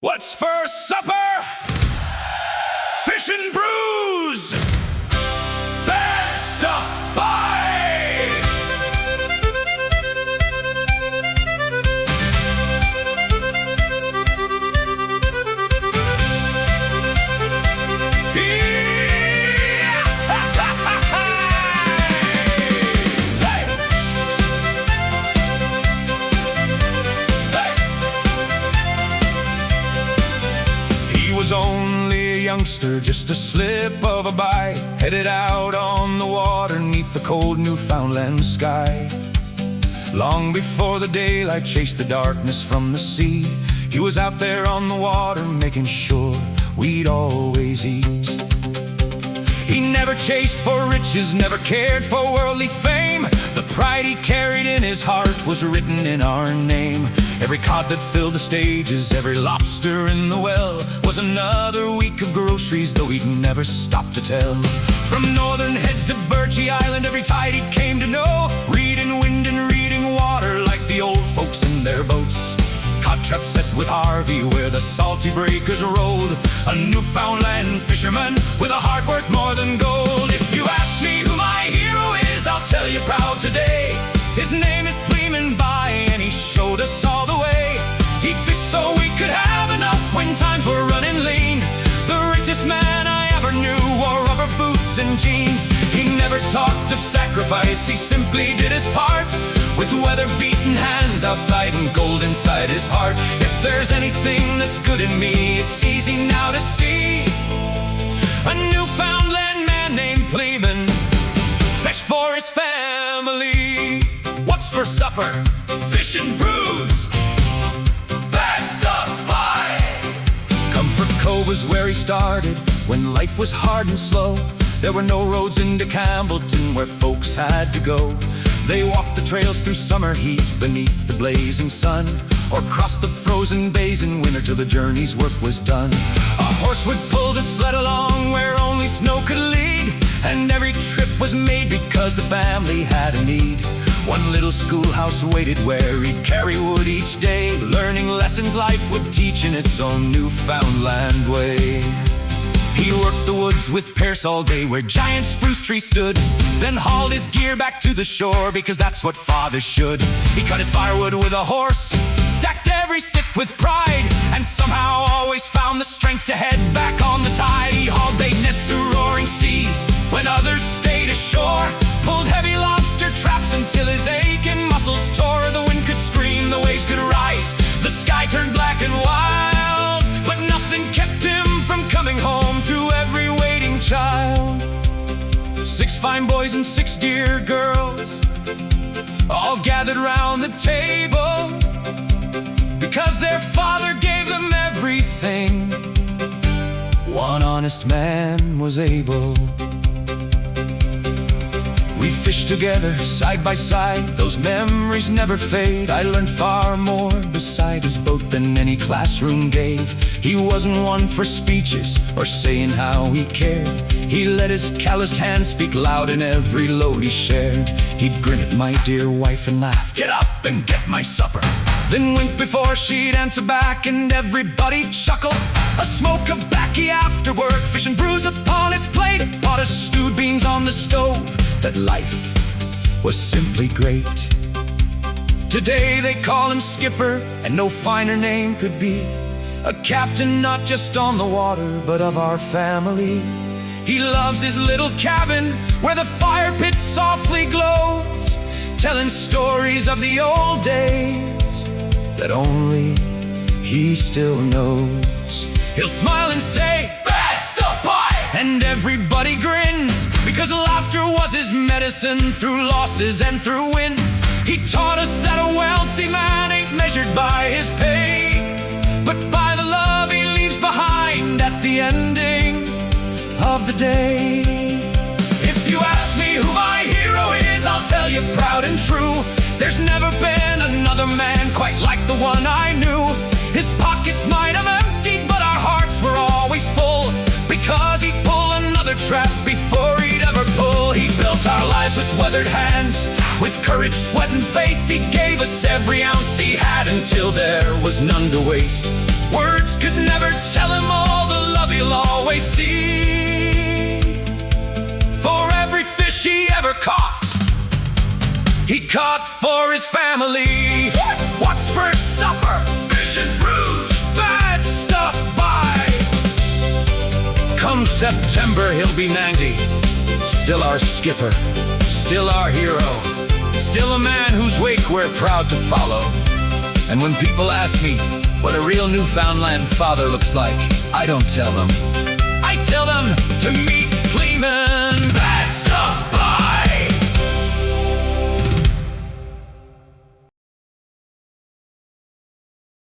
What's for supper? Fish and Bruise! Bad stuff, bye! Was only a youngster, just a slip of a bite, headed out on the water neath the cold Newfoundland sky. Long before the daylight chased the darkness from the sea, he was out there on the water making sure we'd always eat. He never chased for riches, never cared for worldly fame. The pride he carried in his heart was written in our name. Every cod that filled the stages, every lobster in the well, was another week of groceries, though he'd never stop to tell. From Northern Head to Birchie Island, every tide he came to know, reading wind and reading water like the old folks in their boats. Cod traps set with Harvey where the salty breakers rolled, a Newfoundland fisherman with a heart worth more than gold. If you ask me who my hero is, I'll tell you proud today. His name is Pleeman By, and he showed us all the way. He fished so we could have enough when times were running lean. The richest man I ever knew wore rubber boots and jeans. He never talked of sacrifice, he simply did his part, with weather-beaten hands outside and gold inside his heart. If there's anything that's good in me, it's easy now to see. A Newfoundland man named Pleeman fished for his family. What's for supper? Fish and Bruise. Bad stuff, bye. Comfort Cove was where he started when life was hard and slow. There were no roads into Campbellton where folks had to go. They walked the trails through summer heat beneath the blazing sun, or crossed the frozen bays in winter till the journey's work was done. A horse would pull the sled along where only snow could lead, and every trip was made because the family had a need. One little schoolhouse waited where he'd carry wood each day, learning lessons life would teach in its own Newfoundland way. He worked the woods with Pearce all day where giant spruce trees stood, then hauled his gear back to the shore because that's what fathers should. He cut his firewood with a horse, stacked every stick with pride, and somehow always found the strength to head back on the tide. He hauled bait nets through roaring seas when others stayed ashore, pulled heavy lobster traps until his aching muscles tore. The wind could scream, the waves could rise, the sky turned black and wild, but nothing kept him from coming home to every waiting child. 6 fine boys and 6 dear girls, all gathered round the table because their father gave them everything one honest man was able. We fished together, side by side, those memories never fade. I learned far more beside his boat than any classroom gave. He wasn't one for speeches or saying how he cared. He let his calloused hands speak loud in every load he shared. He'd grin at my dear wife and laugh, "Get up and get my supper," then wink before she'd answer back, and everybody chuckled. A smoke of baccy after work, fish and Bruise upon his plate, pot of stewed beans on the stove. That life was simply great. Today they call him Skipper, and no finer name could be. A captain not just on the water, but of our family. He loves his little cabin where the fire pit softly glows, telling stories of the old days that only he still knows. He'll smile and say, "Bad stuff, bye!" and everybody grins, because laughter was his medicine through losses and through wins. He taught us that a wealthy man ain't measured by his pay, but by the love he leaves behind at the ending of the day. If you ask me who my hero is, I'll tell you proud and true, there's never been another man quite like the one I knew. His pockets might have emptied, but our hearts were always full, because he'd pull another trap before he'd ever pull. He built our lives with weathered hands, with courage, sweat, and faith. He gave us every ounce he had until there was none to waste. Words could he caught for his family. What's for supper? Fish and Bruise. Bad stuff by. Come September, he'll be 90. Still our skipper, still our hero, still a man whose wake we're proud to follow. And when people ask me what a real Newfoundland father looks like, I don't tell them. I tell them, to me